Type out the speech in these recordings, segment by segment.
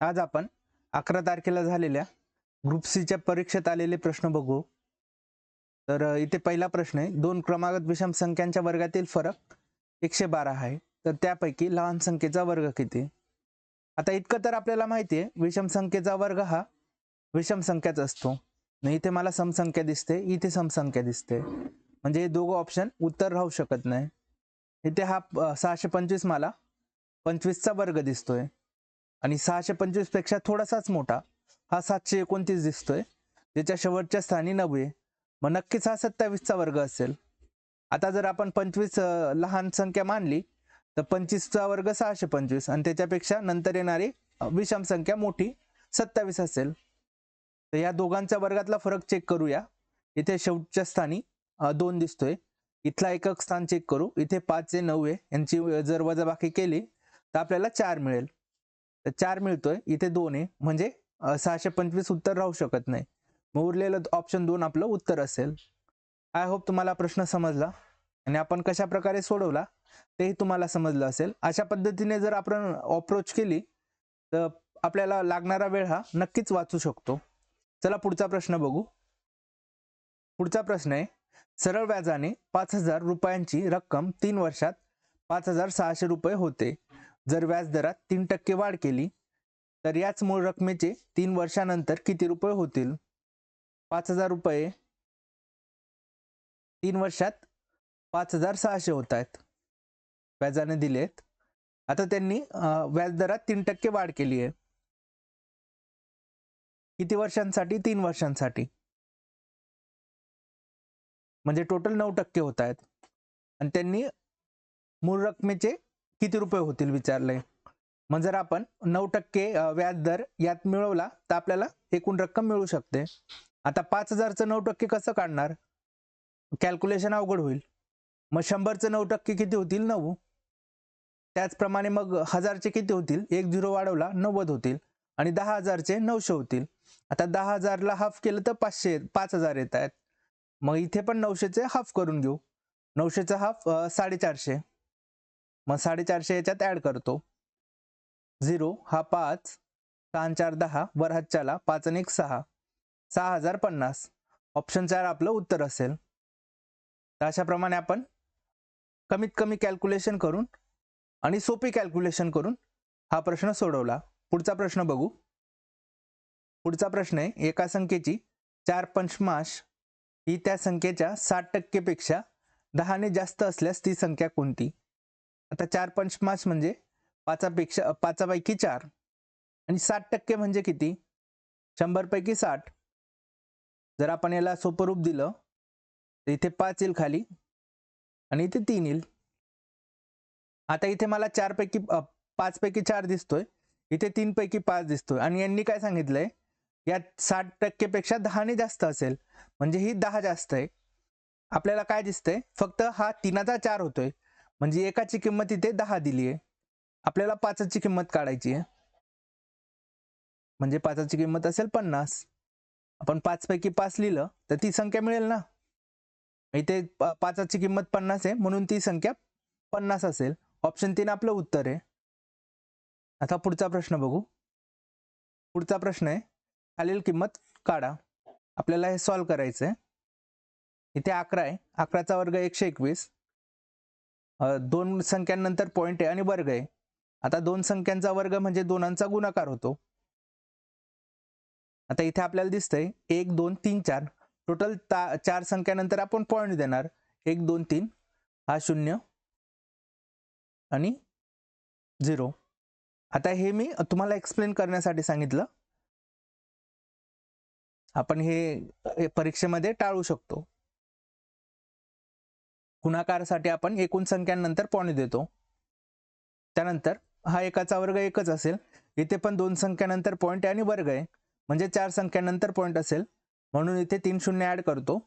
आज आपण 11 तारखेला झालेल्या ग्रुप सी च्या परीक्षेत आलेले प्रश्न बघू। तर इथे पहिला प्रश्न आहे, दोन क्रमागत विषम संख्यांच्या वर्गातील फरक 112 आहे, तर त्यापैकी लहान संख्येचा वर्ग किती? आता इतकं तर आपल्याला माहिती आहे, विषम संख्येचा वर्ग हा विषम संख्याच असतो। नाही इथे मला समसंख्या दिसते, इथे समसंख्या दिसते, म्हणजे हे दोघं ऑप्शन उत्तर राहू शकत नाही। इथे हा 625 मला 25 चा वर्ग दिसतोय आणि 625 पेक्षा थोडासाच मोठा हा 729 दिसतोय, ज्याच्या शेवटच्या स्थानी 90, मग नक्कीच हा 27 चा वर्ग असेल। आता जर आपण 25 लहान संख्या मानली तर 25 चा वर्ग 625 आणि त्याच्यापेक्षा नंतर येणारी विषम संख्या मोठी 27 असेल। तर या दोघांच्या वर्गातला फरक चेक करूया। इथे शेवटच्या स्थानी 2 दिसतोय, इथला एकक स्थान चेक करू, इथे 5 आहे 9 आहे, यांची जर वजाबाकी केली तर आपल्याला 4 मिळेल। तर 4 मिळतोय, इथे 2 आहे, म्हणजे 625 उत्तर राहू शकत नाही, मग उरलेलं ऑप्शन 2 आपलं उत्तर असेल। आय होप तुम्हाला प्रश्न समजला आणि आपण कशा प्रकारे सोडवला तेही तुम्हाला समजलं असेल। अशा पद्धतीने जर आपण अप्रोच केली तर आपल्याला लागणारा वेळ हा नक्कीच वाचू शकतो। चला पुढचा प्रश्न बघू। पुढचा प्रश्न आहे, सरळ व्याजाने 5000 रुपयांची रक्कम 3 वर्षात 5600 रुपये होते। जर व्याजदरात 3% वाढ केली तर याच मूळ रकमेचे 3 वर्षानंतर किती रुपये होतील? 5000 रुपये 3 वर्षात 5600 होत आहेत, व्याजाने दिलेत। आता त्यांनी व्याजदरात 3% वाढ केली आहे, किती वर्षांसाठी? 3 वर्षांसाठी, म्हणजे टोटल 9% होत आहेत आणि त्यांनी मूळ रकमेचे किती रुपये होतील विचारलंय। मग जर आपण 9% व्याजदर यात मिळवला तर आपल्याला एकूण रक्कम मिळू शकते। आता 5000चं 9% कसं काढणार? कॅल्क्युलेशन अवघड होईल। मग 100चं 9% किती होतील? 9। त्याचप्रमाणे मग 1000चे किती होतील? एक 0 वाढवला 90 होतील आणि 10000चे 900 होतील। आता 10000ला हाफ केलं तर 5000 येत आहेत, मग इथे पण 900चे हाफ करून घेऊ। 900चा हाफ 450, मग 450 याच्यात ऍड करतो। 0 हा 5, 6 4 10, वर हातच्याला 5 आणि 1 6, 6050 ऑप्शन 4 आपलं उत्तर असेल। तर अशा प्रमाणे आपण कमीत कमी कॅल्क्युलेशन करून आणि सोपी कॅल्क्युलेशन करून हा प्रश्न सोडवला। पुढचा प्रश्न बघू। पुढचा प्रश्न आहे, एका संख्येची 4 पंचमाश ही त्या संख्येच्या 60% पेक्षा 10 ने जास्त असल्यास ती संख्या कोणती? आता 4 पंचमाश म्हणजे 5 पैकी 4 आणि 60% म्हणजे किती? 100 पैकी 60। जर आपण याला सोपं रूप दिलं तर इथे 5 येईल खाली आणि इथे 3 येईल। आता इथे मला 5 पैकी 4 दिसतोय, इथे 3 पैकी 5 दिसतोय आणि यांनी काय सांगितलंय, यात 60% पेक्षा 10 ने जास्त असेल, म्हणजे ही 10 जास्त आहे। आपल्याला काय दिसतंय, फक्त हा 3चा 4 होतोय, म्हणजे एकाची किंमत इथे 10 दिली आहे, आपल्याला 5ची किंमत काढायची आहे, म्हणजे 5ची किंमत असेल 50। आपण 5 पैकी 5 लिहिलं तर ती संख्या मिळेल ना। इथे 5ची किंमत 50 आहे, म्हणून ती संख्या 50 असेल। ऑप्शन 3 आपलं उत्तर आहे। आता पुढचा प्रश्न बघू। पुढचा प्रश्न आहे, खालील किंमत काढा। आपल्याला हे सॉल्व करायचं आहे। इथे 11 आहे, 11चा वर्ग 121, दोन संख्यांनंतर पॉईंट आहे आणि वर्ग आहे। आता दोन संख्यांचा वर्ग म्हणजे दोनांचा गुणाकार होतो। आता इथे आपल्याला दिसतंय 1 2 3 4, टोटल 4 संख्यांनंतर आपण पॉईंट देणार, 1 2 3, हा 0 आणि 0। आता हे मी तुम्हाला एक्सप्लेन करण्यासाठी सांगितलं, आपण हे परीक्षेमध्ये टाळू शकतो। गुणाकारासाठी आपण एकूण संख्यांनंतर पॉईंट देतो, त्यानंतर हा एकाचा वर्ग एकच असेल, इथे पण दोन संख्यांनंतर पॉईंट आहे आणि वर्ग आहे, म्हणजे 4 संख्यांनंतर पॉईंट असेल, म्हणून इथे 3 शून्य ऍड करतो।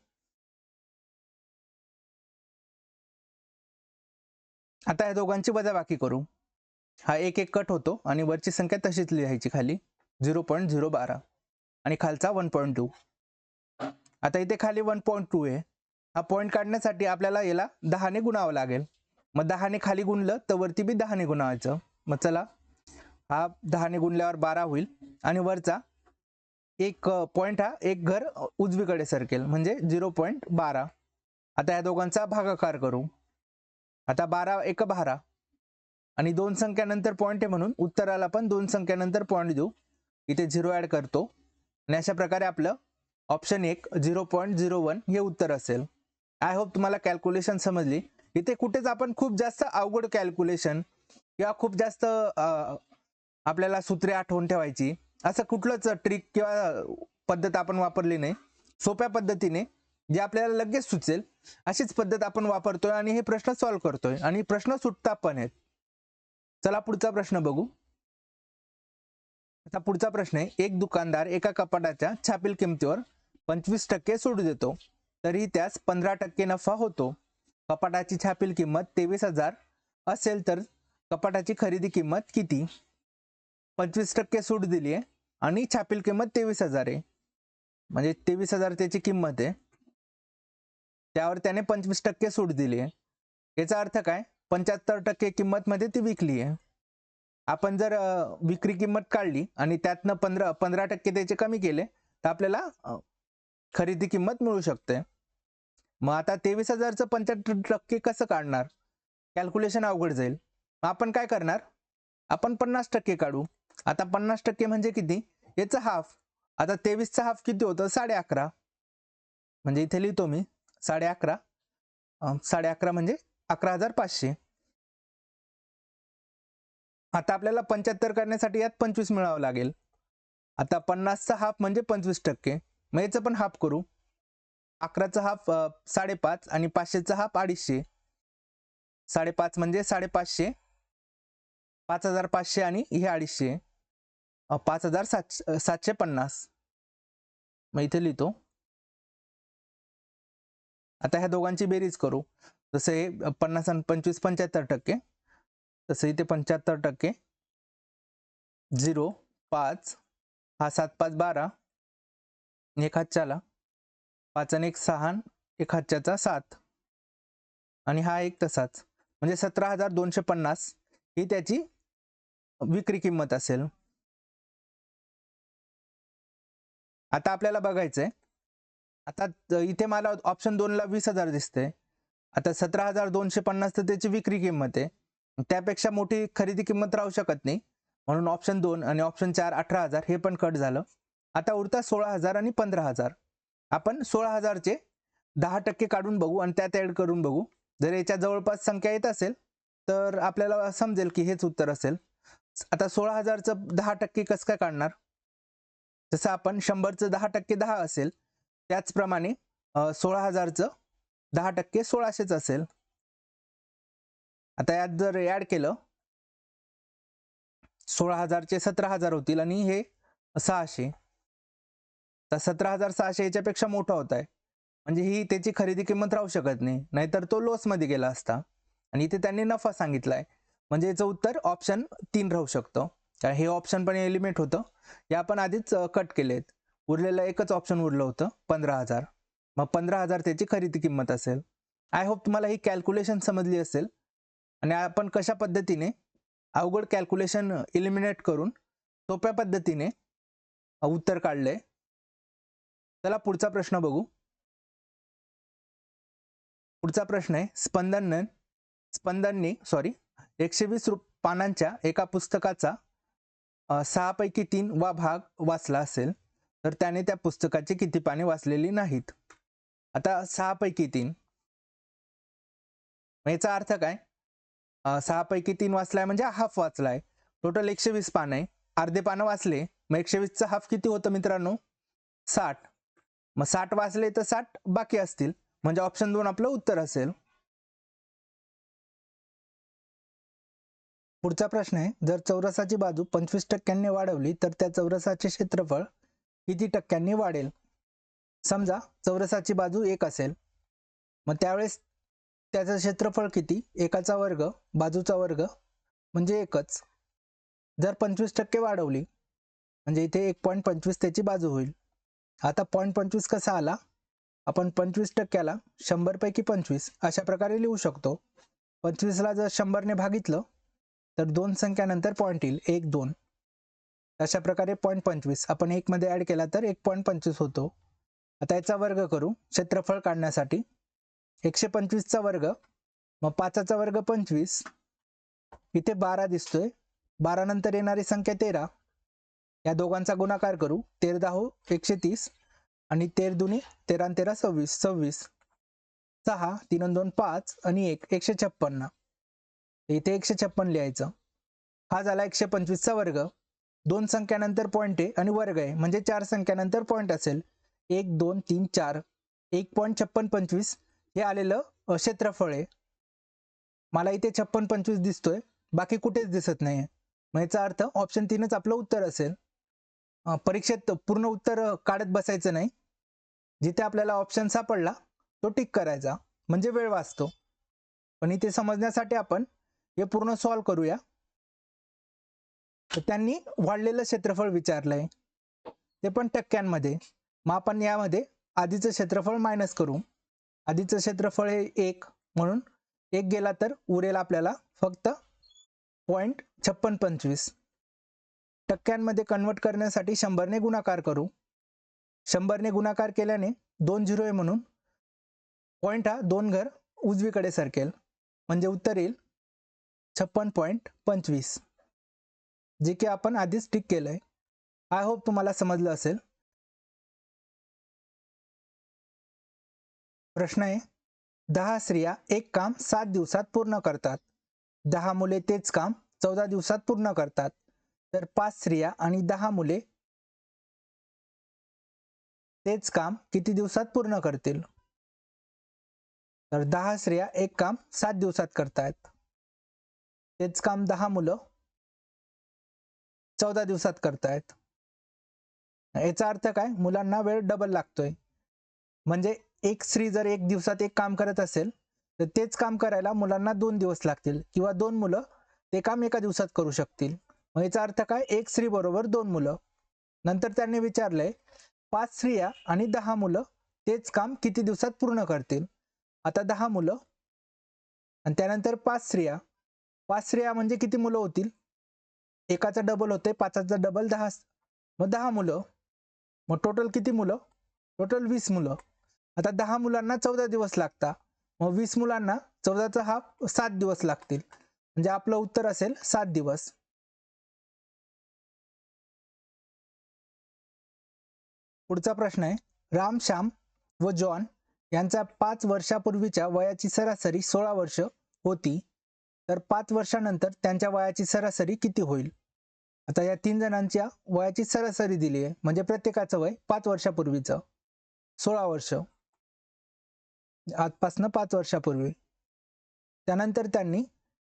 आता या दोघांची वजाबाकी करू, हा 1 1 कट होतो आणि वरची संख्या तशीच लिहायची खाली 0.012 आणि खालचा 1.2। आता इथे खाली 1.2 आहे, हा पॉईंट काढण्यासाठी आपल्याला याला 10 ने गुणावं लागेल, मग 10 ने खाली गुणलं तर वरती बी 10 ने गुणावायचं। मग चला हा 10 ने गुणल्यावर 12 होईल आणि वरचा एक पॉईंट हा एक घर उजवीकडे सरकेल म्हणजे 0.12. आता या दोघांचा भागाकार करू. आता 12 एक 12 आणि दोन संख्यानंतर पॉईंट आहे म्हणून उत्तराला पण दोन संख्यानंतर पॉईंट देऊ. इथे 0 ऍड करतो आणि अशा प्रकारे आपलं ऑप्शन 1 0.01 हे उत्तर असेल. आय होप तुम्हाला कॅल्क्युलेशन समजली. इथे कुठेच आपण खूप जास्त अवघड कॅल्क्युलेशन किंवा खूप जास्त आपल्याला सूत्रे आठवून ठेवायची असं कुठलंच ट्रिक किंवा पद्धत आपण वापरली नाही. सोप्या पद्धतीने जे आपल्याला लगेच सुचेल अशीच पद्धत आपण वापरतोय आणि हे प्रश्न सॉल्व्ह करतोय आणि प्रश्न सुटता पण आहेत. चला पुढचा प्रश्न बघू. आता पुढचा प्रश्न आहे, एक दुकानदार एका कपाटाच्या छापील किमतीवर 25% सूट देतो तरी त्यास 15% नफा होतो. कपाटाची छापील किंमत 23,000 असेल तर कपाटाची खरेदी किंमत किती? 25% सूट दिली आहे आणि छापील किंमत 23,000 आहे, म्हणजे 23,000 त्याची किंमत आहे, त्यावर त्याने 25% सूट दिली आहे. याचा अर्थ काय? 75% किंमत मध्ये ती विकली आहे. आपण जर विक्री किंमत काढली आणि त्यातनं 15% त्याचे कमी केले तर आपल्याला खरेदी किंमत मिळू शकते. मग आता 23,000चं 75% कसं काढणार? कॅल्क्युलेशन अवघड जाईल. आपण काय करणार? आपण 50% काढू. आता 50% म्हणजे किती? याचं हाफ. आता 23चा हाफ किती होतं? 11.5. म्हणजे इथे लिहितो मी 11.5. 11.5 म्हणजे 11,500. आता आपल्याला 75 करण्यासाठी यात 25 मिळावं लागेल. आता 50चा हाफ म्हणजे 25%. मग याचं पण हाफ करू. 11चा हाफ 5.5 आणि 500चा हाफ 250. 5.5 म्हणजे 550, 5,500 आणि हे 250, 5,750. मग इथे लिहितो. आता ह्या दोघांची बेरीज करू. जसं हे 50 आणि 25 75%, तसं इथे 75%, 0 5 हा 7 5 12, एक हातच्याला 5 आणि 1 6, एक हातच्याचा 7 आणि हा एक तसाच, म्हणजे 17,250 ही त्याची विक्री किंमत असेल. आता आपल्याला बघायचंय, आता इथे मला ऑप्शन 2 ला 20,000 दिसते. आता 17,250 तर त्याची विक्री किंमत आहे, त्यापेक्षा मोठी खरेदी किंमत राहू शकत नाही, म्हणून ऑप्शन 2 आणि ऑप्शन 4 18,000 हे पण कट झालं. आता उरतात 16,000 आणि 15,000. आपण 16,000चे 10% काढून बघू आणि त्यात ऍड करून बघू. जर याच्या जवळपास संख्या येत असेल तर आपल्याला समजेल की हेच उत्तर असेल. आता 16,000चं 10% कसं काय काढणार? जसं आपण 100चं 10% 10 असेल त्याचप्रमाणे 16,000चं 10% 1600च असेल. आता यात जर ऍड केलं 16,000चे 17,000 होतील आणि हे 600, तर 17,600 याच्यापेक्षा मोठा होत आहे, म्हणजे ही त्याची खरेदी किंमत राहू शकत नाही, नाहीतर तो लॉस मध्ये गेला असता. आणि इथे त्यांनी नफा सांगितलाय, म्हणजे याचं उत्तर ऑप्शन 3 राहू शकतं. हे ऑप्शन पण एलिमिनेट होतं, या आपण आधीच कट केलेत. उरलेलं एकच ऑप्शन उरलं होतं 15,000. मग 15,000 त्याची खरेदी किंमत असेल. आय होप तुम्हाला ही कॅल्क्युलेशन समजली असेल आणि आपण कशा पद्धतीने अवघड कॅल्क्युलेशन एलिमिनेट करून सोप्या पद्धतीने उत्तर काढलंय. चला पुढचा प्रश्न बघू. पुढचा प्रश्न आहे, स्पंदनने 120 पानांच्या एका पुस्तकाचा 6 पैकी 3 वा भाग वाचला असेल तर त्याने त्या पुस्तकाची किती पाने वाचलेली नाहीत? आता 6 पैकी 3, याचा अर्थ काय? 6 पैकी 3 वाचलाय म्हणजे हाफ वाचलाय. टोटल 120 पान आहे, अर्धे पानं वाचले, मग 120चा हाफ किती होतं मित्रांनो? 60. मग 60 वाचले तर 60 बाकी असतील, म्हणजे ऑप्शन 2 आपलं उत्तर असेल. पुढचा प्रश्न आहे, जर चौरसाची बाजू 25% वाढवली तर त्या चौरसाचे क्षेत्रफळ किती टक्क्यांनी वाढेल? समजा चौरसाची बाजू 1 असेल, मग त्यावेळेस त्याचं क्षेत्रफळ किती? एकाचा वर्ग बाजूचा वर्ग म्हणजे एकच. जर 25% वाढवली म्हणजे इथे 1.25 त्याची बाजू होईल. आता 0.25 कसा आला? आपण 25%ला 100 पैकी 25 अशा प्रकारे लिहू शकतो. 25ला जर 100ने भागितलं तर दोन संख्यानंतर पॉईंट येईल 1 2. अशा प्रकारे 0.25 आपण 1 मध्ये ॲड केला तर 1.25 होतो. आता याचा वर्ग करू क्षेत्रफळ काढण्यासाठी. 125 चा वर्ग, मग 5 चा वर्ग 25, इथे 12 दिसतोय. 12 नंतर येणारी संख्या 13, या दोघांचा गुणाकार करू. 13 10 130 आणि 13 दुनी 13 आणि 13 26, 26 6 3 आणि 2 5 आणि 1 156. इथे 156 लिहायचं. हा झाला 125 चा वर्ग. दोन संख्यानंतर पॉईंट आहे आणि वर्ग आहे, म्हणजे 4 संख्यानंतर पॉईंट असेल. 1 2 3 4 1.5625 हे आलेलं क्षेत्रफळ आहे. मला इथे 56-25 दिसतोय, बाकी कुठेच दिसत नाही. मग याचा अर्थ ऑप्शन 3च आपलं उत्तर असेल. परीक्षेत पूर्ण उत्तर काढत बसायचं नाही. जिथे आपल्याला ऑप्शन सापडला तो टिक करायचा, म्हणजे वेळ वाचतो. पण इथे समजण्यासाठी आपण हे पूर्ण सॉल्व करूया. तर त्यांनी वाढलेलं क्षेत्रफळ विचारलंय, ते पण टक्क्यांमध्ये. मग आपण यामध्ये आधीचं क्षेत्रफळ मायनस करू. आधीचं क्षेत्रफळ हे 1, म्हणून 1 गेला तर उरेल आपल्याला फक्त 0.5625. टक्क्यांमध्ये कन्वर्ट करण्यासाठी 100 ने गुणाकार करू. 100 ने गुणाकार केल्याने 2 झिरो आहे, म्हणून पॉईंट हा 2 घर उजवीकडे सरकेल, म्हणजे उत्तर येईल 56.25, जे की आपण आधीच टिक केलंय. आय होप तुम्हाला समजलं असेल. प्रश्न आहे, 10 स्त्रिया एक काम 7 दिवसात पूर्ण करतात. 10 मुले तेच काम 14 दिवसात पूर्ण करतात. तर 5 स्त्रिया आणि 10 मुले तेच काम किती दिवसात पूर्ण करतील? तर 10 स्त्रिया एक काम 7 दिवसात करतायत. तेच काम 10 मुलं 14 दिवसात करतायत. याचा अर्थ काय? मुलांना वेळ डबल लागतोय. म्हणजे एक स्त्री जर 1 दिवसात एक काम करत असेल, तर तेच काम करायला मुलांना 2 दिवस लागतील, किंवा 2 मुलं ते काम एका दिवसात करू शकतील. मग याचा अर्थ काय? एक स्त्री बरोबर 2 मुलं. नंतर त्यांनी विचारलंय 5 स्त्रिया आणि 10 मुलं तेच काम किती दिवसात पूर्ण करतील? आता 10 मुलं आणि त्यानंतर 5 स्त्रिया. 5 स्त्रिया म्हणजे किती मुलं होतील? एकाचा डबल होते, 5चा डबल 10, मग 10 मुलं. मग टोटल किती मुलं? टोटल 20 मुलं. आता 10 मुलांना 14 दिवस लागतात, मग 20 मुलांना 14चा हा 7 दिवस लागतील, म्हणजे आपलं उत्तर असेल 7 दिवस. पुढचा प्रश्न आहे, राम, श्याम व जॉन यांचा 5 वर्षापूर्वीच्या वयाची सरासरी 16 वर्ष होती, तर 5 वर्षानंतर त्यांच्या वयाची सरासरी किती होईल? आता या 3 जणांच्या वयाची सरासरी दिली आहे, म्हणजे प्रत्येकाचं वय 5 वर्षापूर्वीचं 16 वर्ष, आजपासनं 5 वर्षापूर्वी. त्यानंतर त्यांनी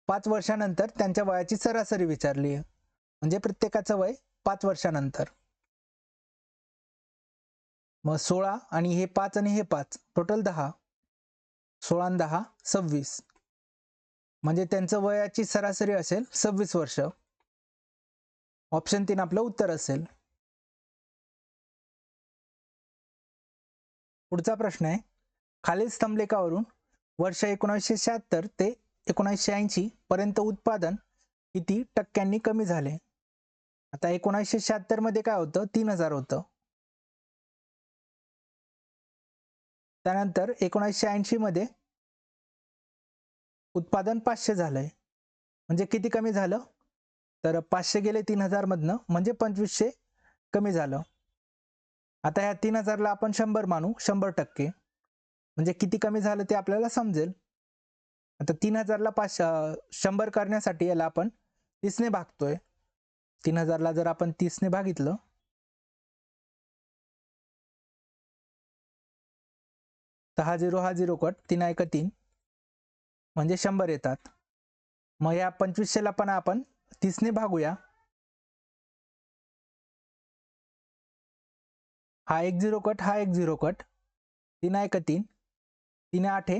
5 वर्षानंतर त्यांच्या वयाची सरासरी विचारली आहे, म्हणजे प्रत्येकाचं वय 5 वर्षानंतर. मग 16 आणि हे 5 आणि हे 5 टोटल 10, 16 आणि 10 26, म्हणजे त्यांचं वयाची सरासरी असेल 26 वर्ष. ऑप्शन 3 आपलं उत्तर असेल. पुढचा प्रश्न आहे, खालील स्तंभलेखावरून वर्ष 1976 ते 1980 पर्यंत उत्पादन किती टक्क्यांनी कमी झाले? आता 1976 मध्ये काय होतं? 3000 होतं. त्यानंतर 1980 मध्ये उत्पादन 500 झालंय, म्हणजे किती कमी झालं? तर 500 गेले 3000 मधनं, म्हणजे 2500 कमी झालं. आता ह्या 3000 ला आपण 100 मानू, 100%, म्हणजे किती कमी झालं ते आपल्याला समजेल. आता 3000 ला 100 करण्यासाठी याला आपण 30 ने भागतोय. 3000 ला जर आपण 30 ने भागितलं, तर हा 0 हा 0 कट, 3 1 3, म्हणजे 100 येतात. मग या 2500 ला पण आपण 30 ने भागूया. हा 1 0 कट, हा 1 0 कट, 3 1 3, 3 8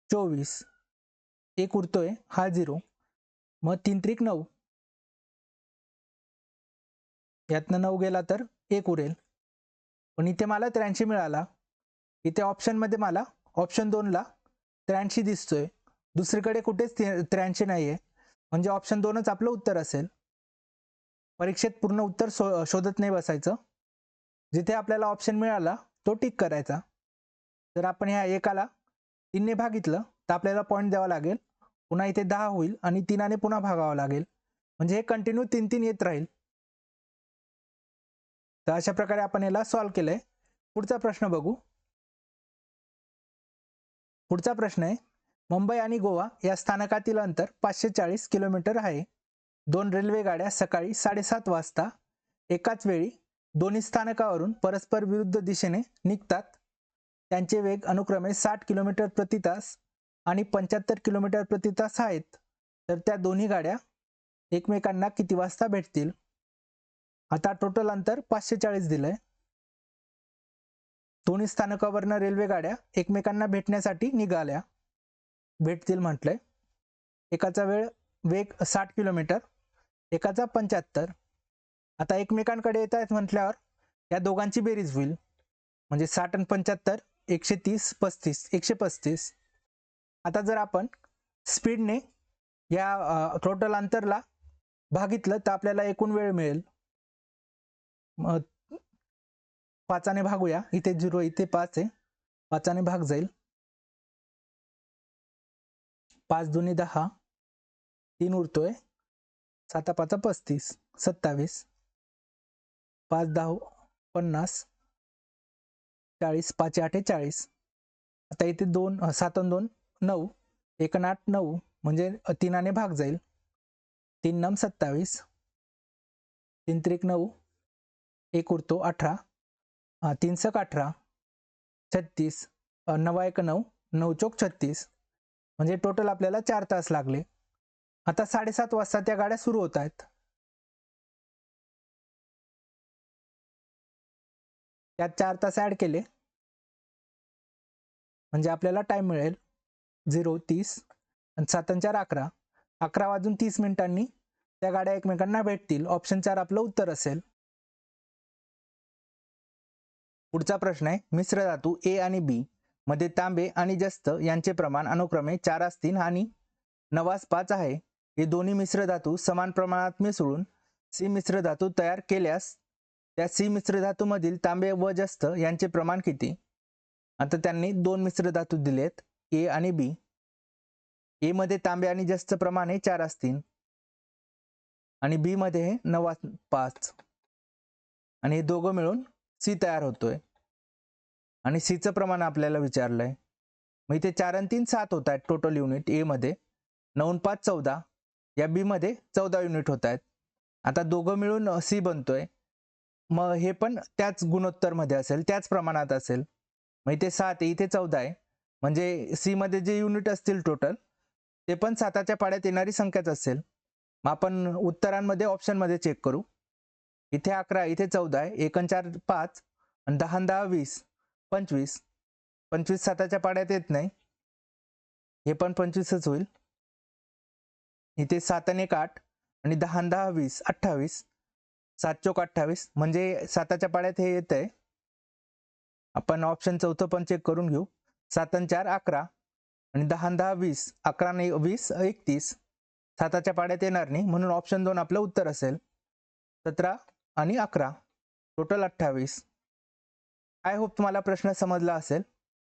24, एक उरतोय हा 0, मग 3 त्रिक 9, यातनं 9 गेला तर 1 उरेल. पण इथे मला 83 मिळाला. इथे ऑप्शनमध्ये मला ऑप्शन 2 ला 83 दिसतोय, दुसरीकडे कुठेच 83 नाहीये, म्हणजे ऑप्शन 2च आपलं उत्तर असेल. परीक्षेत पूर्ण उत्तर शोधत नाही बसायचं. जिथे आपल्याला ऑप्शन मिळाला तो टिक करायचा. जर आपण ह्या एकाला 3ने भागितलं तर आपल्याला पॉईंट द्यावा लागेल. पुन्हा इथे 10 होईल आणि 3ने पुन्हा भागावं लागेल. म्हणजे हे कंटिन्यू 3-3 येत राहील. तर अशा प्रकारे आपण याला सॉल्व्ह केलंय. पुढचा प्रश्न बघू. पुढचा प्रश्न आहे, मुंबई आणि गोवा या स्थानकातील अंतर 540 किलोमीटर आहे. 2 रेल्वे गाड्या सकाळी 7:30 वाजता एकाच वेळी दोन्ही स्थानकावरून परस्पर विरुद्ध दिशेने निघतात. त्यांचे वेग अनुक्रमे 60 किलोमीटर प्रति तास आणि 75 किलोमीटर प्रति तास आहेत. तर त्या दोन्ही गाड्या एकमेकांना किती वाजता भेटतील? आता टोटल अंतर 540 दिलंय. दोन्ही स्थानकावरनं रेल्वे गाड्या एकमेकांना भेटण्यासाठी निघाल्या, भेटतील म्हटलंय. एकाचा वेग 60 किलोमीटर, एकाचा 75. आता एकमेकांकडे येत आहेत म्हटल्यावर या दोघांची बेरीज होईल. म्हणजे 60 आणि 75 130 35 135. आता जर आपण स्पीडने या टोटल अंतरला भागितलं तर आपल्याला एकूण वेळ मिळेल. 5ने भागूया. इथे 0 इथे 5 आहे. 5ने भाग जाईल. 5 दुनी 10, 3 उरतोय, 7 5 35 27, 5 10 50, 40, 5 8 40. आता इथे 2 7 आणि 2 9, 1 8 9 म्हणजे 3ने भाग जाईल. 3 9 27, 3 3 9, 1 उरतो 18, 3 6 18, 36, 9 1 9, 9 4 36. म्हणजे टोटल आपल्याला 4 तास लागले. आता 7:30 वाजता त्या गाड्या सुरू होत आहेत. त्यात 4 तास ॲड केले म्हणजे आपल्याला टाइम मिळेल 0 30 आणि 7 आणि 4 11. 11 वाजून 30 मिनिटांनी त्या गाड्या एकमेकांना भेटतील. ऑप्शन 4 आपलं उत्तर असेल. पुढचा प्रश्न आहे, मिश्र धातू ए आणि बी मध्ये तांबे आणि जस्त यांचे प्रमाण अनुक्रमे 4:3 आणि 9:5 आहे. हे दोन्ही मिश्र धातू समान प्रमाणात मिसळून सी मिश्र धातू तयार केल्यास त्या सी मिश्र धातूमधील तांबे व जस्त यांचे प्रमाण किती? आता त्यांनी 2 मिश्र धातू दिलेत, ए आणि बी. ए मध्ये तांबे आणि जस्त प्रमाण आहे 4:3 आणि बी मध्ये हे 9:5 आणि हे दोघं मिळून सी तयार होतोय. आणि सीचं प्रमाण आपल्याला विचारलंय. मग इथे 4 आणि 3 7 होत आहेत टोटल युनिट ए मध्ये, 9 आणि 5 14, या बी मध्ये 14 युनिट होत आहेत. आता दोघं मिळून सी बनतोय. मग हे पण त्याच गुणोत्तर मध्ये असेल, त्याच प्रमाणात असेल. मग इथे 7 आहे, इथे 14 आहे. म्हणजे सी मध्ये जे युनिट असतील टोटल ते पण 7च्या पाड्यात येणारी संख्याच असेल. मग आपण उत्तरांमध्ये ऑप्शनमध्ये चेक करू. इथे 11, इथे 14 आहे. 1 आणि 4 5 आणि 10 आणि 10 20 25. 25 7च्या पाड्यात येत नाही, हे पण 25च होईल. इथे 7 आणि 1 8 आणि 10 आणि 10 20 28. 7 चौक 28 म्हणजे 7च्या पाड्यात हे येत आहे. आपण ऑप्शन चौथं पण चेक करून घेऊ. 7 आणि 4 11 आणि 10 आणि 10 20, 11 आणि 20 31. 7च्या पाड्यात येणार नाही म्हणून ऑप्शन 2 आपलं उत्तर असेल. 17 आणि 11 टोटल 28. आय होप तुम्हाला प्रश्न समजला असेल.